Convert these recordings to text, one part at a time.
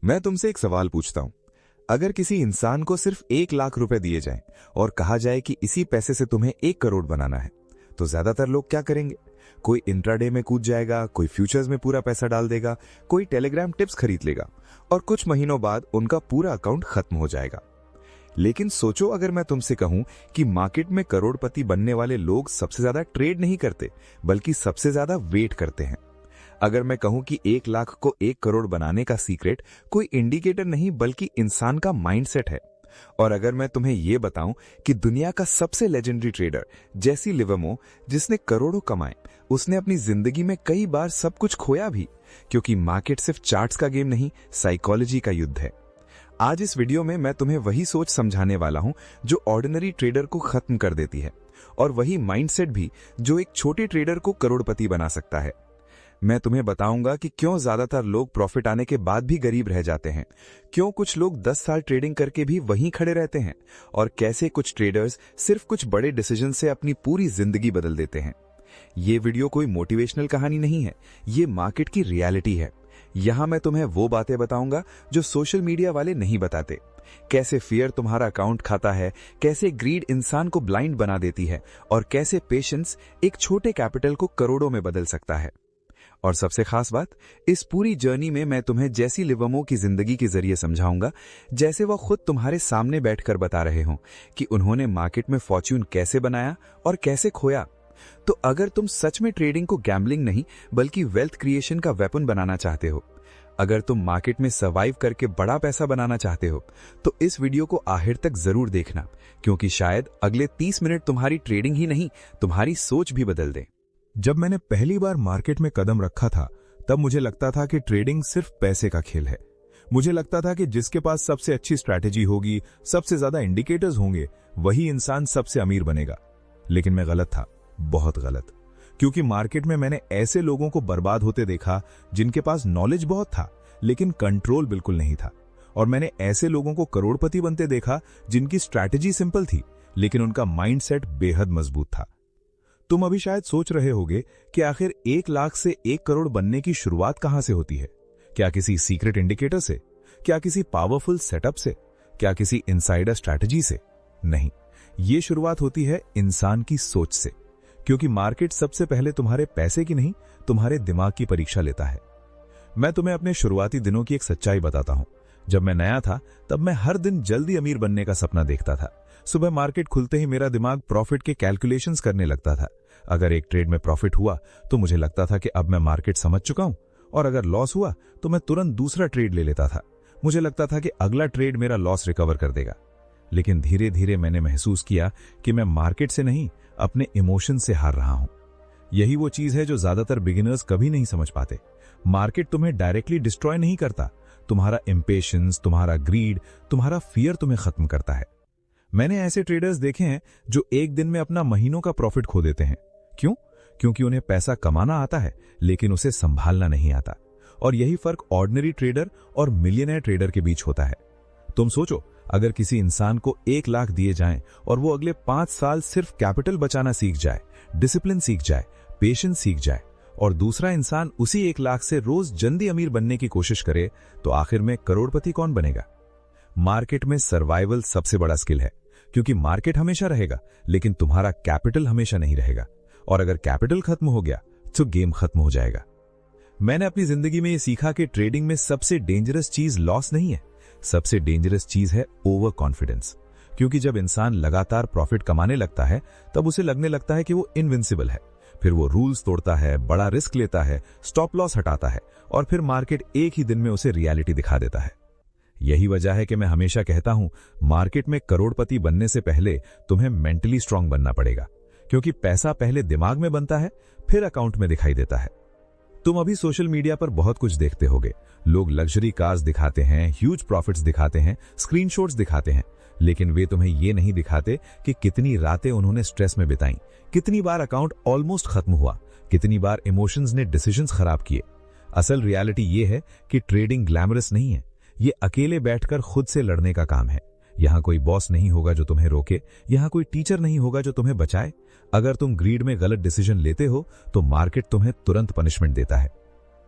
मैं तुमसे एक सवाल पूछता हूं। अगर किसी इंसान को सिर्फ 1 लाख रुपए दिए जाएं और कहा जाए कि इसी पैसे से तुम्हें 1 करोड़ बनाना है, तो ज्यादातर लोग क्या करेंगे? कोई इंट्राडे में कूद जाएगा, कोई फ्यूचर्स में पूरा पैसा डाल देगा, कोई टेलीग्राम टिप्स खरीद लेगा और कुछ महीनों बाद उनका पूरा अकाउंट खत्म हो जाएगा। लेकिन सोचो, अगर मैं तुमसे कहूं कि मार्केट में करोड़पति बनने वाले लोग सबसे ज्यादा ट्रेड नहीं करते, बल्कि सबसे ज्यादा वेट करते हैं। अगर मैं कहूं कि 1 लाख को 1 करोड़ बनाने का सीक्रेट कोई इंडिकेटर नहीं बल्कि इंसान का माइंडसेट है, और अगर मैं तुम्हें यह बताऊं कि दुनिया का सबसे लेजेंडरी ट्रेडर जेसी लिवरमोर, जिसने करोड़ों कमाए, उसने अपनी जिंदगी में कई बार सब कुछ खोया भी, क्योंकि मार्केट सिर्फ चार्ट्स का गेम नहीं, साइकोलॉजी का युद्ध है। आज इस वीडियो में मैं तुम्हें वही सोच समझाने वाला हूं जो ऑर्डिनरी ट्रेडर को खत्म कर देती है, और वही माइंडसेट भी जो एक छोटे ट्रेडर को करोड़पति बना सकता है। मैं तुम्हें बताऊंगा कि क्यों ज्यादातर लोग प्रॉफिट आने के बाद भी गरीब रह जाते हैं, क्यों कुछ लोग 10 साल ट्रेडिंग करके भी वहीं खड़े रहते हैं, और कैसे कुछ ट्रेडर्स सिर्फ कुछ बड़े डिसीजन से अपनी पूरी जिंदगी बदल देते हैं। ये वीडियो कोई मोटिवेशनल कहानी नहीं है, ये मार्केट की रियलिटी है। यहां मैं तुम्हें वो बातें बताऊंगा जो सोशल मीडिया वाले नहीं बताते। कैसे फियर तुम्हारा अकाउंट खाता है, कैसे ग्रीड इंसान को ब्लाइंड बना देती है, और कैसे पेशेंस एक छोटे कैपिटल को करोड़ों में बदल सकता है। और सबसे खास बात, इस पूरी जर्नी में मैं तुम्हें जेसी लिवरमोर की जिंदगी के जरिए समझाऊंगा, जैसे वह खुद तुम्हारे सामने बैठकर बता रहे हों कि उन्होंने मार्केट में फॉर्च्यून कैसे बनाया और कैसे खोया। तो अगर तुम सच में ट्रेडिंग को गैम्बलिंग नहीं बल्कि वेल्थ क्रिएशन का वेपन बनाना चाहते हो, अगर तुम मार्केट में सर्वाइव करके बड़ा पैसा बनाना चाहते हो, तो इस वीडियो को आखिर तक जरूर देखना, क्योंकि शायद अगले 30 मिनट तुम्हारी ट्रेडिंग ही नहीं, तुम्हारी सोच भी बदल दें। जब मैंने पहली बार मार्केट में कदम रखा था, तब मुझे लगता था कि ट्रेडिंग सिर्फ पैसे का खेल है। मुझे लगता था कि जिसके पास सबसे अच्छी स्ट्रैटेजी होगी, सबसे ज्यादा इंडिकेटर्स होंगे, वही इंसान सबसे अमीर बनेगा। लेकिन मैं गलत था, बहुत गलत। क्योंकि मार्केट में मैंने ऐसे लोगों को बर्बाद होते देखा जिनके पास नॉलेज बहुत था लेकिन कंट्रोल बिल्कुल नहीं था, और मैंने ऐसे लोगों को करोड़पति बनते देखा जिनकी स्ट्रैटेजी सिंपल थी लेकिन उनका माइंडसेट बेहद मजबूत था। तुम अभी शायद सोच रहे होगे कि आखिर 1 लाख से 1 करोड़ बनने की शुरुआत कहां से होती है? क्या किसी सीक्रेट इंडिकेटर से? क्या किसी पावरफुल सेटअप से? क्या किसी इनसाइडर स्ट्रैटेजी से? नहीं, ये शुरुआत होती है इंसान की सोच से। क्योंकि मार्केट सबसे पहले तुम्हारे पैसे की नहीं, तुम्हारे दिमाग की परीक्षा लेता है। मैं तुम्हें अपने शुरुआती दिनों की एक सच्चाई बताता हूं। जब मैं नया था, तब मैं हर दिन जल्दी अमीर बनने का सपना देखता था। सुबह मार्केट खुलते ही मेरा दिमाग प्रॉफिट के कैलकुलेशंस करने लगता था। अगर एक ट्रेड में प्रॉफिट हुआ तो मुझे लगता था कि अब मैं मार्केट समझ चुका हूं, और अगर लॉस हुआ तो मैं तुरंत दूसरा ट्रेड ले लेता था। मुझे लगता था कि अगला ट्रेड मेरा लॉस रिकवर कर देगा। लेकिन धीरे धीरे मैंने महसूस किया कि मैं मार्केट से नहीं, अपने इमोशन से हार रहा हूं। यही वो चीज है जो ज्यादातर बिगिनर्स कभी नहीं समझ पाते। मार्केट तुम्हें डायरेक्टली डिस्ट्रॉय नहीं करता, तुम्हारा इंपेशेंस, तुम्हारा ग्रीड, तुम्हारा फियर तुम्हें खत्म करता है। मैंने ऐसे ट्रेडर्स देखे हैं जो एक दिन में अपना महीनों का प्रॉफिट खो देते हैं। क्यों? क्योंकि उन्हें पैसा कमाना आता है लेकिन उसे संभालना नहीं आता। और यही फर्क ऑर्डिनरी ट्रेडर और मिलियनेयर ट्रेडर के बीच होता है। तुम सोचो, अगर किसी इंसान को 1 लाख दिए जाएं और वो अगले 5 साल सिर्फ कैपिटल बचाना सीख जाए, डिसिप्लिन सीख जाए, पेशेंस सीख जाए, और दूसरा इंसान उसी 1 लाख से रोज जल्दी अमीर बनने की कोशिश करे, तो आखिर में करोड़पति कौन बनेगा? मार्केट में सर्वाइवल सबसे बड़ा स्किल है, क्योंकि मार्केट हमेशा रहेगा लेकिन तुम्हारा कैपिटल हमेशा नहीं रहेगा, और अगर कैपिटल खत्म हो गया तो गेम खत्म हो जाएगा। मैंने अपनी जिंदगी में यह सीखा कि ट्रेडिंग में सबसे डेंजरस चीज लॉस नहीं है, सबसे डेंजरस चीज है ओवर कॉन्फिडेंस। क्योंकि जब इंसान लगातार प्रॉफिट कमाने लगता है, तब उसे लगने लगता है कि वो इनविंसिबल है। फिर वो रूल्स तोड़ता है, बड़ा रिस्क लेता है, स्टॉप लॉस हटाता है, और फिर मार्केट एक ही दिन में उसे रियलिटी दिखा देता है। यही वजह है कि मैं हमेशा कहता हूं, मार्केट में करोड़पति बनने से पहले तुम्हें मेंटली स्ट्रांग बनना पड़ेगा, क्योंकि पैसा पहले दिमाग में बनता है, फिर अकाउंट में दिखाई देता है। तुम अभी सोशल मीडिया पर बहुत कुछ देखते होगे। लोग लग्जरी कार्स दिखाते हैं, ह्यूज प्रॉफिट्स दिखाते हैं, स्क्रीनशॉट्स दिखाते हैं, लेकिन वे तुम्हें ये नहीं दिखाते कि कितनी रातें उन्होंने स्ट्रेस में बिताई, कितनी बार अकाउंट ऑलमोस्ट खत्म हुआ, कितनी बार इमोशंस ने डिसीजंस खराब किए। असल रियलिटी ये है कि ट्रेडिंग ग्लैमरस नहीं है, ये अकेले बैठकर खुद से लड़ने का काम है। यहां कोई बॉस नहीं होगा जो तुम्हें रोके, यहां कोई टीचर नहीं होगा जो तुम्हें बचाए। अगर तुम ग्रीड में गलत डिसीजन लेते हो तो मार्केट तुम्हें तुरंत पनिशमेंट देता है।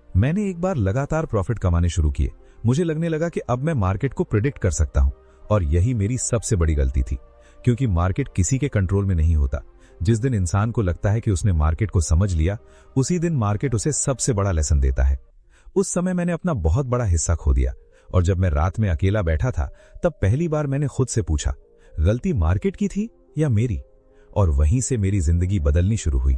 मैंने एक बार लगातार प्रॉफिट कमाने शुरू किए, मुझे लगने लगा कि अब मैं मार्केट को प्रिडिक्ट कर सकता हूं, और यही मेरी सबसे बड़ी गलती थी, क्योंकि मार्केट किसी के कंट्रोल में नहीं होता। जिस दिन इंसान को लगता है कि उसने मार्केट को समझ लिया, उसी दिन मार्केट उसे सबसे बड़ा लेसन देता है। उस समय मैंने अपना बहुत बड़ा हिस्सा खो दिया, और जब मैं रात में अकेला बैठा था, तब पहली बार मैंने खुद से पूछा, गलती मार्केट की थी या मेरी? और वहीं से मेरी जिंदगी बदलनी शुरू हुई।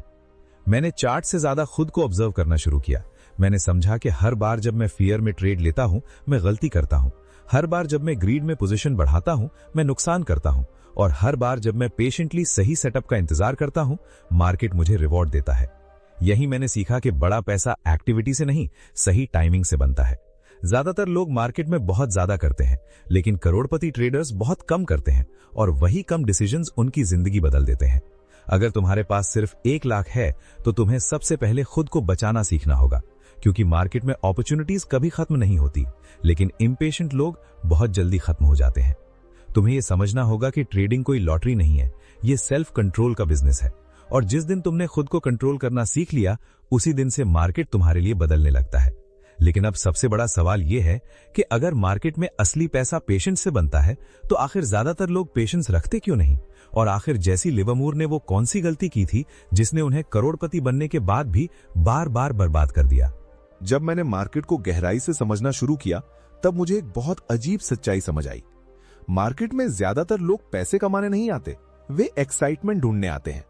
मैंने चार्ट से ज्यादा खुद को ऑब्जर्व करना शुरू किया। मैंने समझा कि हर बार जब मैं फियर में ट्रेड लेता हूं, मैं गलती करता हूं। हर बार जब मैं ग्रीड में पोजीशन बढ़ाता हूं, मैं नुकसान करता हूं। और हर बार जब मैं पेशेंटली सही सेटअप का इंतजार करता हूं, मार्केट मुझे रिवॉर्ड देता है। यही मैंने सीखा कि बड़ा पैसा एक्टिविटी से नहीं, सही टाइमिंग से बनता है। ज्यादातर लोग मार्केट में बहुत ज्यादा करते हैं, लेकिन करोड़पति ट्रेडर्स बहुत कम करते हैं, और वही कम डिसीजंस उनकी जिंदगी बदल देते हैं। अगर तुम्हारे पास सिर्फ 1 लाख है, तो तुम्हें सबसे पहले खुद को बचाना सीखना होगा, क्योंकि मार्केट में अपॉर्चुनिटीज कभी खत्म नहीं होती, लेकिन इम्पेशेंट लोग बहुत जल्दी खत्म हो जाते हैं। तुम्हें यह समझना होगा कि ट्रेडिंग कोई लॉटरी नहीं है, ये सेल्फ कंट्रोल का बिजनेस है, और जिस दिन तुमने खुद को कंट्रोल करना सीख लिया, उसी दिन से मार्केट तुम्हारे लिए बदलने लगता है। लेकिन अब सबसे बड़ा सवाल यह है कि अगर मार्केट में असली पैसा पेशेंस से बनता है, तो आखिर ज्यादातर लोग पेशेंस रखते क्यों नहीं? और आखिर जैसी लिवरमूर ने वो कौन सी गलती की थी जिसने उन्हें करोड़पति बनने के बाद भी बार बार बर्बाद कर दिया? जब मैंने मार्केट को गहराई से समझना शुरू किया, तब मुझे एक बहुत अजीब सच्चाई समझ आई। मार्केट में ज्यादातर लोग पैसे कमाने नहीं आते, वे एक्साइटमेंट ढूंढने आते हैं।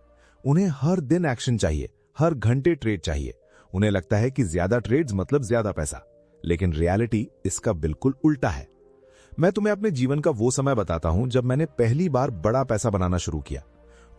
उन्हें हर दिन एक्शन चाहिए, हर घंटे ट्रेड चाहिए। उन्हें लगता है कि ज्यादा ट्रेड्स मतलब ज्यादा पैसा, लेकिन रियलिटी इसका बिल्कुल उल्टा है। मैं तुम्हें अपने जीवन का वो समय बताता हूं जब मैंने पहली बार बड़ा पैसा बनाना शुरू किया।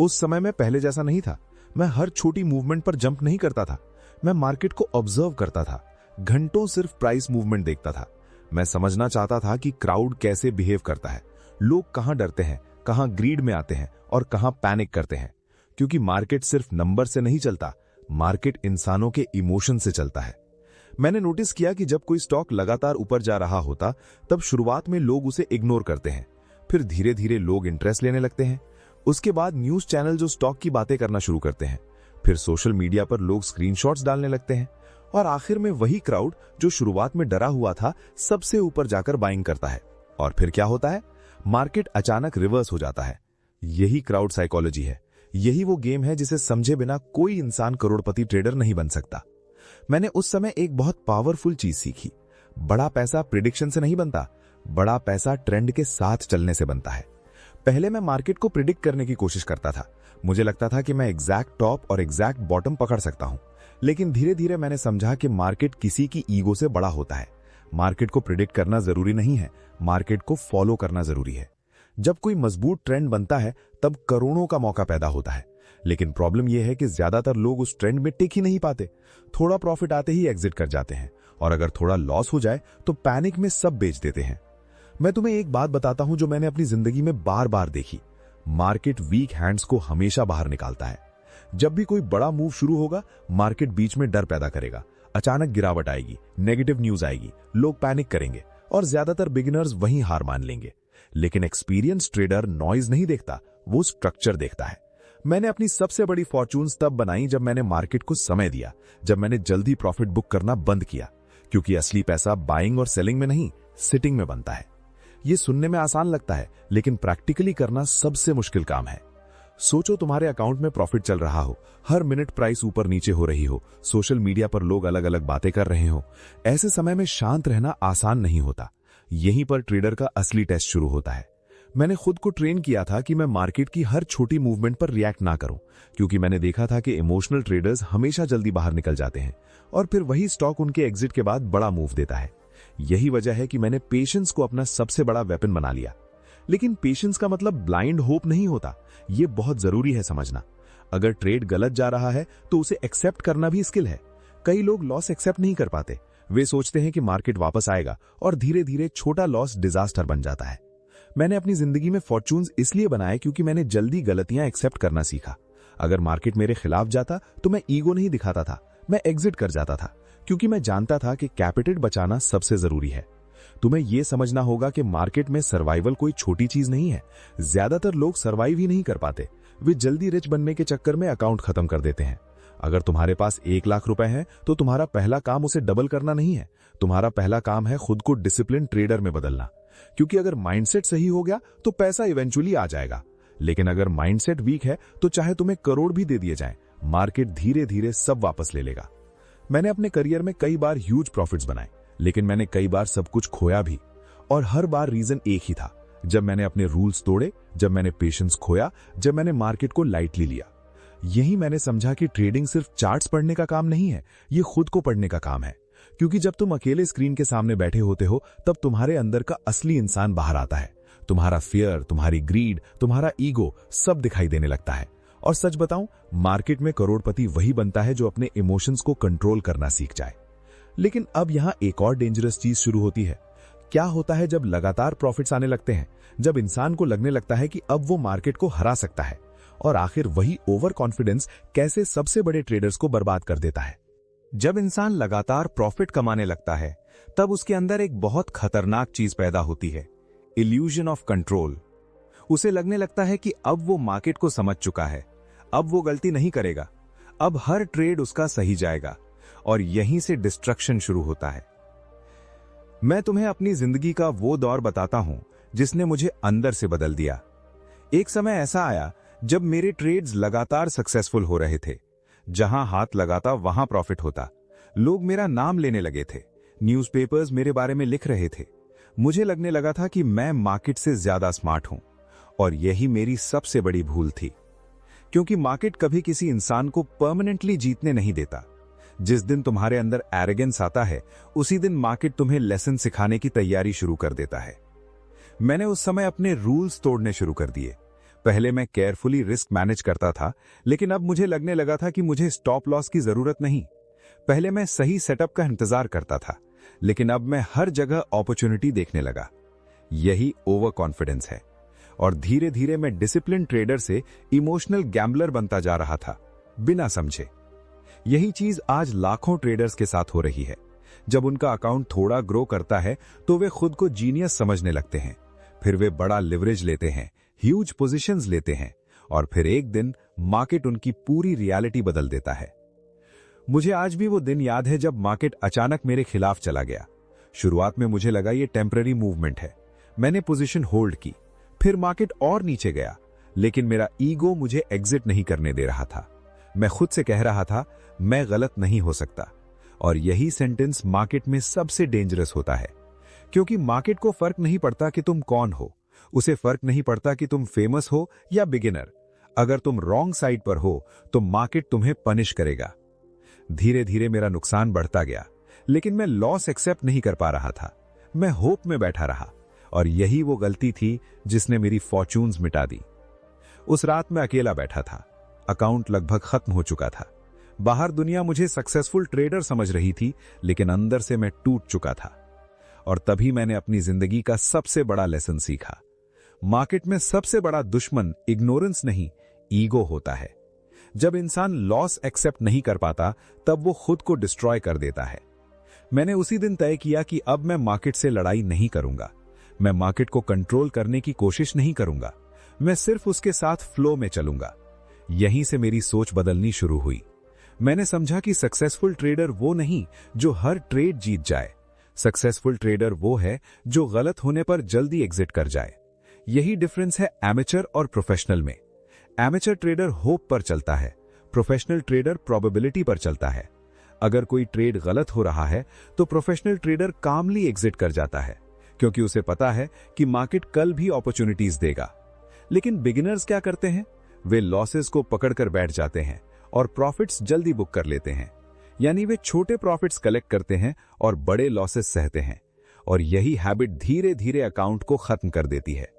उस समय मैं पहले जैसा नहीं था। मैं हर छोटी मूवमेंट पर जंप नहीं करता था। मैं मार्केट को ऑब्जर्व करता था, घंटों सिर्फ प्राइस मूवमेंट देखता था। मैं समझना चाहता था कि क्राउड कैसे बिहेव करता है, लोग कहां डरते हैं, कहां ग्रीड में आते हैं और कहां पैनिक करते हैं। क्योंकि मार्केट सिर्फ नंबर से नहीं चलता, मार्केट इंसानों के इमोशन से चलता है। मैंने नोटिस किया कि जब कोई स्टॉक लगातार ऊपर जा रहा होता, तब शुरुआत में लोग उसे इग्नोर करते हैं, फिर धीरे धीरे लोग इंटरेस्ट लेने लगते हैं। उसके बाद न्यूज चैनल जो स्टॉक की बातें करना शुरू करते हैं, फिर सोशल मीडिया पर लोग स्क्रीनशॉट्स डालने लगते हैं, और आखिर में वही क्राउड जो शुरुआत में डरा हुआ था, सबसे ऊपर जाकर बाइंग करता है। और फिर क्या होता है? मार्केट अचानक रिवर्स हो जाता है। यही क्राउड साइकोलॉजी है। यही वो गेम है जिसे समझे बिना कोई इंसान करोड़पति ट्रेडर नहीं बन सकता। मैंने उस समय एक बहुत पावरफुल चीज सीखी। बड़ा पैसा प्रिडिक्शन से नहीं बनता, बड़ा पैसा ट्रेंड के साथ चलने से बनता है। पहले मैं मार्केट को प्रिडिक्ट करने की कोशिश करता था। मुझे लगता था कि मैं एग्जैक्ट टॉप और एग्जैक्ट बॉटम पकड़ सकता हूं। लेकिन धीरे धीरे मैंने समझा कि मार्केट किसी की ईगो से बड़ा होता है। मार्केट को प्रिडिक्ट करना जरूरी नहीं है, मार्केट को फॉलो करना जरूरी है। जब कोई मजबूत ट्रेंड बनता है, तब करोड़ों का मौका पैदा होता है। लेकिन प्रॉब्लम यह है कि ज्यादातर लोग उस ट्रेंड में टिक ही नहीं पाते। थोड़ा प्रॉफिट आते ही एग्जिट कर जाते हैं, और अगर थोड़ा लॉस हो जाए तो पैनिक में सब बेच देते हैं। मैं तुम्हें एक बात बताता हूं जो मैंने अपनी जिंदगी में बार बार देखी। मार्केट वीक हैंड्स को हमेशा बाहर निकालता है। जब भी कोई बड़ा मूव शुरू होगा, मार्केट बीच में डर पैदा करेगा। अचानक गिरावट आएगी, नेगेटिव न्यूज आएगी, लोग पैनिक करेंगे, और ज्यादातर बिगिनर्स वहीं हार मान लेंगे। लेकिन एक्सपीरियंस ट्रेडर नॉइज नहीं देखता, वो स्ट्रक्चर देखता है। मैंने अपनी सबसे बड़ी फॉर्चून्स तब बनाई जब मैंने मार्केट को समय दिया, जब मैंने जल्दी प्रॉफिट बुक करना बंद किया। क्योंकि असली पैसा बाइंग और सेलिंग में नहीं, सिटिंग में बनता है। ये सुनने में आसान लगता है, लेकिन प्रैक्टिकली करना सबसे मुश्किल काम है। सोचो तुम्हारे अकाउंट में प्रॉफिट चल रहा हो, हर मिनट प्राइस ऊपर नीचे हो रही हो, सोशल मीडिया पर लोग अलग अलग बातें कर रहे हो। ऐसे समय में शांत रहना आसान नहीं होता। यहीं पर ट्रेडर का असली टेस्ट शुरू होता है। मैंने खुद को ट्रेन किया था कि मैं मार्केट की हर छोटी मूवमेंट पर रिएक्ट ना करूं, क्योंकि मैंने देखा था कि इमोशनल ट्रेडर्स हमेशा जल्दी बाहर निकल जाते हैं, और फिर वही स्टॉक उनके एग्जिट के बाद बड़ा मूव देता है। यही वजह है कि मैंने पेशेंस को अपना सबसे बड़ा वेपन बना लिया। लेकिन पेशेंस का मतलब ब्लाइंड होप नहीं होता, ये बहुत जरूरी है समझना। अगर ट्रेड गलत जा रहा है तो उसे एक्सेप्ट करना भी स्किल है। कई लोग लॉस एक्सेप्ट नहीं कर पाते। वे सोचते हैं कि मार्केट वापस आएगा, और धीरे धीरे छोटा लॉस डिजास्टर बन जाता है। मैंने अपनी जिंदगी में फॉर्चून्स इसलिए बनाए क्योंकि मैंने जल्दी गलतियां एक्सेप्ट करना सीखा। अगर मार्केट मेरे खिलाफ जाता तो मैं ईगो नहीं दिखाता था, मैं एग्जिट कर जाता था, क्योंकि मैं जानता था कि कैपिटल बचाना सबसे जरूरी है। तुम्हें यह समझना होगा कि मार्केट में सर्वाइवल कोई छोटी चीज नहीं है। ज्यादातर लोग सर्वाइव ही नहीं कर पाते। वे जल्दी रिच बनने के चक्कर में अकाउंट खत्म कर देते हैं। अगर तुम्हारे पास 1 लाख रुपए हैं, तो तुम्हारा पहला काम उसे डबल करना नहीं है, तुम्हारा पहला काम है खुद को डिसिप्लिन ट्रेडर में बदलना, क्योंकि अगर माइंडसेट सही हो गया तो पैसा इवेंचुअली आ जाएगा। लेकिन अगर माइंडसेट वीक है तो चाहे तुम्हें करोड़ भी दे दिए जाएं, मार्केट धीरे धीरे सब वापस ले लेगा। मैंने अपने करियर में कई बार ह्यूज प्रॉफिट्स बनाए, लेकिन मैंने कई बार सब कुछ खोया भी, और हर बार रीजन एक ही था, जब मैंने अपने रूल्स तोड़े, जब मैंने पेशेंस खोया, जब मैंने मार्केट को लाइटली लिया। यही मैंने समझा कि ट्रेडिंग सिर्फ चार्ट्स पढ़ने का काम नहीं है, ये खुद को पढ़ने का काम है। क्योंकि जब तुम अकेले स्क्रीन के सामने बैठे होते हो तब तुम्हारे अंदर का असली इंसान बाहर आता है। तुम्हारा फियर, तुम्हारी ग्रीड, तुम्हारा ईगो सब दिखाई देने लगता है। और सच बताऊं, मार्केट में करोड़पति वही बनता है जो अपने इमोशंस को कंट्रोल करना सीख जाए। लेकिन अब यहां एक और डेंजरस चीज शुरू होती है। क्या होता है जब लगातार प्रॉफिट्स आने लगते हैं, जब इंसान को लगने लगता है कि अब वो मार्केट को हरा सकता है, और आखिर वही ओवर कॉन्फिडेंस कैसे सबसे बड़े ट्रेडर्स को बर्बाद कर देता है। जब इंसान लगातार प्रॉफिट कमाने लगता है तब उसके अंदर एक बहुत खतरनाक चीज पैदा होती है, इल्यूजन ऑफ कंट्रोल। उसे लगने लगता है कि अब वो मार्केट को समझ चुका है, अब वो गलती नहीं करेगा, अब हर ट्रेड उसका सही जाएगा, और यहीं से डिस्ट्रक्शन शुरू होता है। मैं तुम्हें अपनी जिंदगी का वो दौर बताता हूं जिसने मुझे अंदर से बदल दिया। एक समय ऐसा आया जब मेरे ट्रेड्स लगातार सक्सेसफुल हो रहे थे। जहां हाथ लगाता वहां प्रॉफिट होता। लोग मेरा नाम लेने लगे थे, न्यूज़पेपर्स मेरे बारे में लिख रहे थे। मुझे लगने लगा था कि मैं मार्केट से ज्यादा स्मार्ट हूं, और यही मेरी सबसे बड़ी भूल थी। क्योंकि मार्केट कभी किसी इंसान को परमानेंटली जीतने नहीं देता। जिस दिन तुम्हारे अंदर एरोगेंस आता है, उसी दिन मार्केट तुम्हें लेसन सिखाने की तैयारी शुरू कर देता है। मैंने उस समय अपने रूल्स तोड़ने शुरू कर दिए। पहले मैं केयरफुली रिस्क मैनेज करता था, लेकिन अब मुझे लगने लगा था कि मुझे स्टॉप लॉस की जरूरत नहीं। पहले मैं सही सेटअप का इंतजार करता था, लेकिन अब मैं हर जगह अपॉर्चुनिटी देखने लगा। यही ओवर कॉन्फिडेंस है, और धीरे धीरे मैं डिसिप्लिन ट्रेडर से इमोशनल गैम्बलर बनता जा रहा था, बिना समझे। यही चीज आज लाखों ट्रेडर्स के साथ हो रही है। जब उनका अकाउंट थोड़ा ग्रो करता है तो वे खुद को जीनियस समझने लगते हैं। फिर वे बड़ा लिवरेज लेते हैं, ह्यूज पोजीशंस लेते हैं, और फिर एक दिन मार्केट उनकी पूरी रियलिटी बदल देता है। मुझे आज भी वो दिन याद है जब मार्केट अचानक मेरे खिलाफ चला गया। शुरुआत में मुझे लगा ये टेम्पररी मूवमेंट है। मैंने पोजीशन होल्ड की, फिर मार्केट और नीचे गया, लेकिन मेरा ईगो मुझे एग्जिट नहीं करने दे रहा था। मैं खुद से कह रहा था, मैं गलत नहीं हो सकता। और यही सेंटेंस मार्केट में सबसे डेंजरस होता है, क्योंकि मार्केट को फर्क नहीं पड़ता कि तुम कौन हो। उसे फर्क नहीं पड़ता कि तुम फेमस हो या बिगिनर। अगर तुम रॉन्ग साइड पर हो तो मार्केट तुम्हें पनिश करेगा। धीरे धीरे मेरा नुकसान बढ़ता गया, लेकिन मैं लॉस एक्सेप्ट नहीं कर पा रहा था। मैं होप में बैठा रहा, और यही वो गलती थी जिसने मेरी फॉर्च्यून्स मिटा दी। उस रात मैं अकेला बैठा था। अकाउंट लगभग खत्म हो चुका था। बाहर दुनिया मुझे सक्सेसफुल ट्रेडर समझ रही थी, लेकिन अंदर से मैं टूट चुका था। और तभी मैंने अपनी जिंदगी का सबसे बड़ा लेसन सीखा। मार्केट में सबसे बड़ा दुश्मन इग्नोरेंस नहीं, ईगो होता है। जब इंसान लॉस एक्सेप्ट नहीं कर पाता, तब वो खुद को डिस्ट्रॉय कर देता है। मैंने उसी दिन तय किया कि अब मैं मार्केट से लड़ाई नहीं करूंगा। मैं मार्केट को कंट्रोल करने की कोशिश नहीं करूंगा। मैं सिर्फ उसके साथ फ्लो में चलूंगा। यहीं से मेरी सोच बदलनी शुरू हुई। मैंने समझा कि सक्सेसफुल ट्रेडर वो नहीं जो हर ट्रेड जीत जाए। सक्सेसफुल ट्रेडर वो है जो गलत होने पर जल्दी एग्जिट कर जाए। यही डिफरेंस है एमेचर और प्रोफेशनल में। एमेचर ट्रेडर होप पर चलता है, प्रोफेशनल ट्रेडर प्रोबेबिलिटी पर चलता है। अगर कोई ट्रेड गलत हो रहा है तो प्रोफेशनल ट्रेडर कामली एग्जिट कर जाता है, क्योंकि उसे पता है कि मार्केट कल भी अपॉर्चुनिटीज देगा। लेकिन बिगिनर्स क्या करते हैं? वे लॉसेस को पकड़कर बैठ जाते हैं और प्रॉफिट्स जल्दी बुक कर लेते हैं। यानी वे छोटे प्रॉफिट्स कलेक्ट करते हैं और बड़े लॉसेस सहते हैं, और यही हैबिट धीरे धीरे अकाउंट को खत्म कर देती है।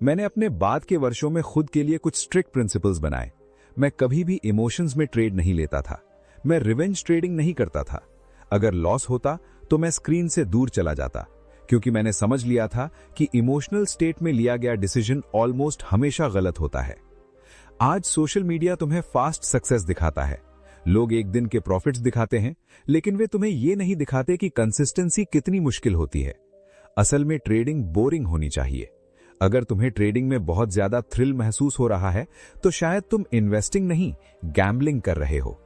मैंने अपने बाद के वर्षों में खुद के लिए कुछ स्ट्रिक्ट प्रिंसिपल्स बनाए। मैं कभी भी इमोशंस में ट्रेड नहीं लेता था। मैं रिवेंज ट्रेडिंग नहीं करता था। अगर लॉस होता तो मैं स्क्रीन से दूर चला जाता, क्योंकि मैंने समझ लिया था कि इमोशनल स्टेट में लिया गया डिसीजन ऑलमोस्ट हमेशा गलत होता है। आज सोशल मीडिया तुम्हें फास्ट सक्सेस दिखाता है। लोग एक दिन के प्रॉफिट्स दिखाते हैं, लेकिन वे तुम्हें यह नहीं दिखाते कि कंसिस्टेंसी कितनी मुश्किल होती है। असल में ट्रेडिंग बोरिंग होनी चाहिए। अगर तुम्हें ट्रेडिंग में बहुत ज्यादा थ्रिल महसूस हो रहा है तो शायद तुम इन्वेस्टिंग नहीं, गैम्बलिंग कर रहे हो।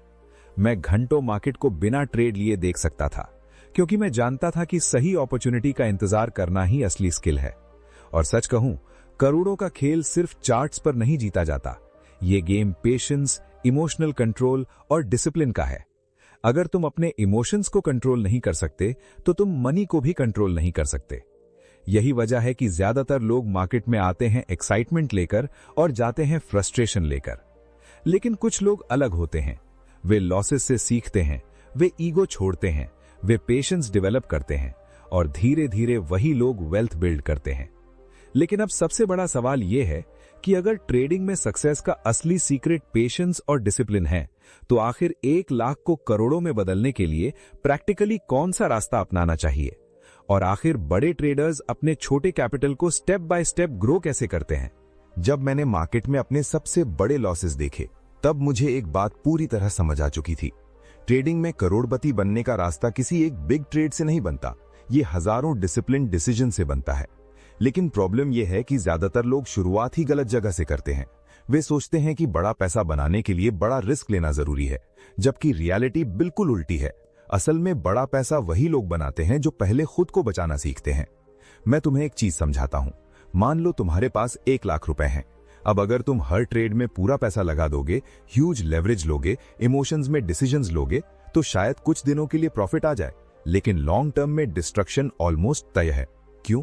मैं घंटों मार्केट को बिना ट्रेड लिए देख सकता था, क्योंकि मैं जानता था कि सही अपॉर्चुनिटी का इंतजार करना ही असली स्किल है। और सच कहूं, करोड़ों का खेल सिर्फ चार्ट्स पर नहीं जीता जाता। ये गेम पेशेंस, इमोशनल कंट्रोल और डिसिप्लिन का है। अगर तुम अपने इमोशंस को कंट्रोल नहीं कर सकते तो तुम मनी को भी कंट्रोल नहीं कर सकते। यही वजह है कि ज्यादातर लोग मार्केट में आते हैं एक्साइटमेंट लेकर और जाते हैं फ्रस्ट्रेशन लेकर। लेकिन कुछ लोग अलग होते हैं। वे लॉसेस से सीखते हैं, वे ईगो छोड़ते हैं, वे पेशेंस डेवलप करते हैं और धीरे धीरे वही लोग वेल्थ बिल्ड करते हैं। लेकिन अब सबसे बड़ा सवाल यह है कि अगर ट्रेडिंग में सक्सेस का असली सीक्रेट पेशेंस और डिसिप्लिन है, तो आखिर 1 लाख को करोड़ों में बदलने के लिए प्रैक्टिकली कौन सा रास्ता अपनाना चाहिए? और आखिर बड़े ट्रेडर्स अपने छोटे कैपिटल को स्टेप बाय स्टेप ग्रो कैसे करते हैं? जब मैंने मार्केट में अपने सबसे बड़े लॉसेस देखे, तब मुझे एक बात पूरी तरह समझ आ चुकी थी। ट्रेडिंग में करोड़पति बनने का रास्ता किसी एक बिग ट्रेड से नहीं बनता, ये हजारों डिसिप्लिन डिसीजन से बनता है। लेकिन प्रॉब्लम यह है कि ज्यादातर लोग शुरुआत ही गलत जगह से करते हैं। वे सोचते हैं कि बड़ा पैसा बनाने के लिए बड़ा रिस्क लेना जरूरी है, जबकि रियलिटी बिल्कुल उल्टी है। असल में बड़ा पैसा वही लोग बनाते हैं जो पहले खुद को बचाना सीखते हैं। मैं तुम्हें एक चीज समझाता हूं। मान लो तुम्हारे पास 1 लाख रुपए हैं। अब अगर तुम हर ट्रेड में पूरा पैसा लगा दोगे, ह्यूज लेवरेज लोगे, इमोशंस में डिसीजंस लोगे, तो शायद कुछ दिनों के लिए प्रॉफिट आ जाए, लेकिन लॉन्ग टर्म में डिस्ट्रक्शन ऑलमोस्ट तय है। क्यों?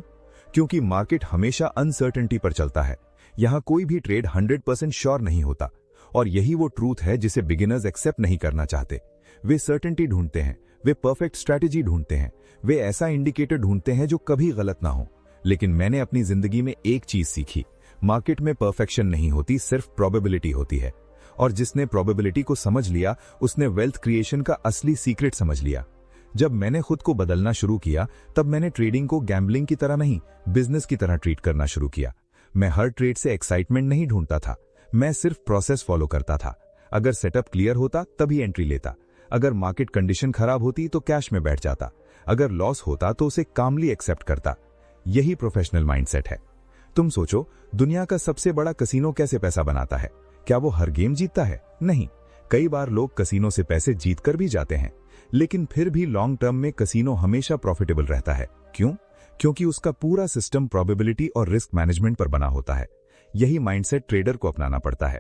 क्योंकि मार्केट हमेशा अनसर्टेनिटी पर चलता है। यहां कोई भी ट्रेड 100% श्योर नहीं होता, और यही वो ट्रूथ है जिसे बिगिनर्स एक्सेप्ट नहीं करना चाहते। वे सर्टेनिटी ढूंढते हैं, वे परफेक्ट स्ट्रैटेजी ढूंढते हैं, वे ऐसा इंडिकेटर ढूंढते हैं जो कभी गलत ना हो। लेकिन मैंने अपनी जिंदगी में एक चीज सीखी, मार्केट में परफेक्शन नहीं होती, सिर्फ प्रोबेबिलिटी होती है। और जिसने प्रोबेबिलिटी को समझ लिया, उसने वेल्थ क्रिएशन का असली सीक्रेट समझ लिया। जब मैंने खुद को बदलना शुरू किया, तब मैंने ट्रेडिंग को गैम्बलिंग की तरह नहीं, बिजनेस की तरह ट्रीट करना शुरू किया। मैं हर ट्रेड से एक्साइटमेंट नहीं ढूंढता था, मैं सिर्फ प्रोसेस फॉलो करता था। अगर सेटअप क्लियर होता तभी एंट्री लेता, अगर मार्केट कंडीशन खराब होती तो कैश में बैठ जाता, अगर लॉस होता तो उसे कामली एक्सेप्ट करता। यही प्रोफेशनल माइंडसेट है। तुम सोचो, दुनिया का सबसे बड़ा कसीनो कैसे पैसा बनाता है? क्या वो हर गेम जीतता है? नहीं। कई बार लोग कसीनो से पैसे जीतकर भी जाते हैं, लेकिन फिर भी लॉन्ग टर्म में कसीनो हमेशा प्रॉफिटेबल रहता है। क्यों? क्योंकि उसका पूरा सिस्टम प्रोबेबिलिटी और रिस्क मैनेजमेंट पर बना होता है। यही माइंडसेट ट्रेडर को अपनाना पड़ता है।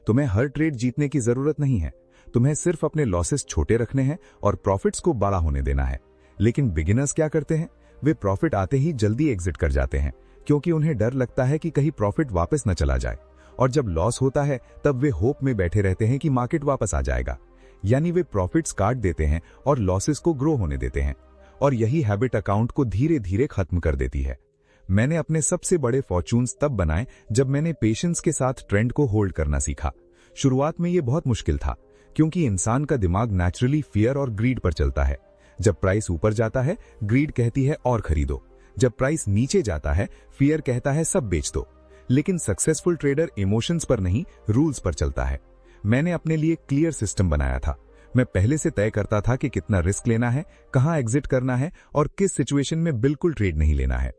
तुम्हें हर ट्रेड जीतने की जरूरत नहीं है, तुम्हें सिर्फ अपने लॉसेस छोटे रखने हैं और प्रॉफिट्स को बड़ा होने देना है। लेकिन बिगिनर्स क्या करते हैं? वे प्रॉफिट आते ही जल्दी एग्जिट कर जाते हैं, क्योंकि उन्हें डर लगता है कि कहीं प्रॉफिट वापस न चला जाए। और जब लॉस होता है तब वे होप में बैठे रहते हैं कि मार्केट वापस आ जाएगा। यानी वे प्रॉफिट्स काट देते हैं और लॉसेस को ग्रो होने देते हैं। और यही हैबिट अकाउंट को धीरे धीरे खत्म कर देती है। मैंने अपने सबसे बड़े फॉर्चून्स तब बनाए जब मैंने पेशेंस के साथ ट्रेंड को होल्ड करना सीखा। शुरुआत में यह बहुत मुश्किल था, क्योंकि इंसान का दिमाग नेचुरली फियर और ग्रीड पर चलता है। जब प्राइस ऊपर जाता है, ग्रीड कहती है और खरीदो। जब प्राइस नीचे जाता है, फियर कहता है सब बेच दो। लेकिन सक्सेसफुल ट्रेडर इमोशंस पर नहीं, रूल्स पर चलता है। मैंने अपने लिए क्लियर सिस्टम बनाया था। मैं पहले से तय करता था कि कितना रिस्क लेना है, कहां एग्जिट करना है और किस सिचुएशन में बिल्कुल ट्रेड नहीं लेना है।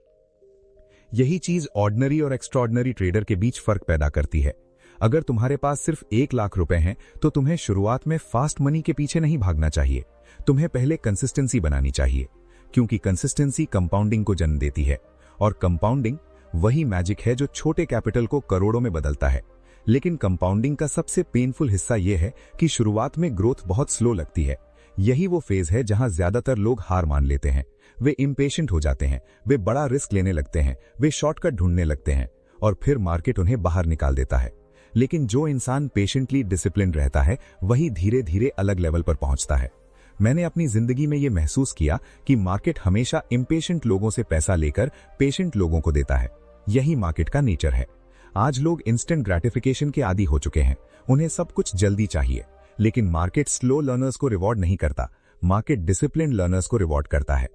यही चीज ऑर्डिनरी और एक्स्ट्राऑर्डिनरी ट्रेडर के बीच फर्क पैदा करती है। अगर तुम्हारे पास सिर्फ 1 लाख रुपए हैं, तो तुम्हें शुरुआत में फास्ट मनी के पीछे नहीं भागना चाहिए। तुम्हें पहले कंसिस्टेंसी बनानी चाहिए, क्योंकि कंसिस्टेंसी कंपाउंडिंग को जन्म देती है। और कंपाउंडिंग वही मैजिक है जो छोटे कैपिटल को करोड़ों में बदलता है। लेकिन कंपाउंडिंग का सबसे पेनफुल हिस्सा यह है कि शुरुआत में ग्रोथ बहुत स्लो लगती है। यही वो फेज है जहां ज्यादातर लोग हार मान लेते हैं। वे इम्पेशेंट हो जाते हैं, वे बड़ा रिस्क लेने लगते हैं, वे शॉर्टकट ढूंढने लगते हैं और फिर मार्केट उन्हें बाहर निकाल देता है। लेकिन जो इंसान पेशेंटली डिसिप्लिन रहता है, वही धीरे धीरे अलग लेवल पर पहुंचता है। मैंने अपनी जिंदगी में यह महसूस किया कि मार्केट हमेशा इम्पेशेंट लोगों से पैसा लेकर पेशेंट लोगों को देता है। यही मार्केट का नेचर है। आज लोग इंस्टेंट ग्रेटिफिकेशन के आदी हो चुके हैं, उन्हें सब कुछ जल्दी चाहिए। लेकिन मार्केट स्लो लर्नर्स को रिवॉर्ड नहीं करता, मार्केट डिसिप्लिन लर्नर्स को रिवॉर्ड करता है।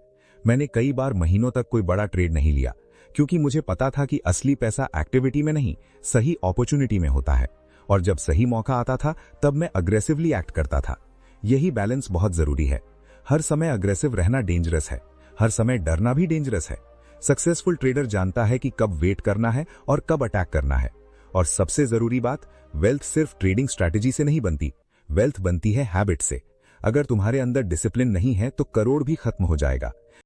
मैंने कई बार महीनों तक कोई बड़ा ट्रेड नहीं लिया, क्योंकि मुझे पता था कि असली पैसा एक्टिविटी में नहीं, सही अपॉर्चुनिटी में होता है। और जब सही मौका आता था, तब मैं अग्रेसिवली एक्ट करता था। यही बैलेंस बहुत जरूरी है। हर समय अग्रेसिव रहना डेंजरस है, हर समय डरना भी डेंजरस है। सक्सेसफुल ट्रेडर जानता है कि कब वेट करना है और कब अटैक करना है। और सबसे जरूरी बात, वेल्थ सिर्फ ट्रेडिंग स्ट्रैटेजी से नहीं बनती, वेल्थ बनती है हैबिट से। अगर तुम्हारे अंदर डिसिप्लिन नहीं है तो करोड़ भी खत्म हो जाएगा।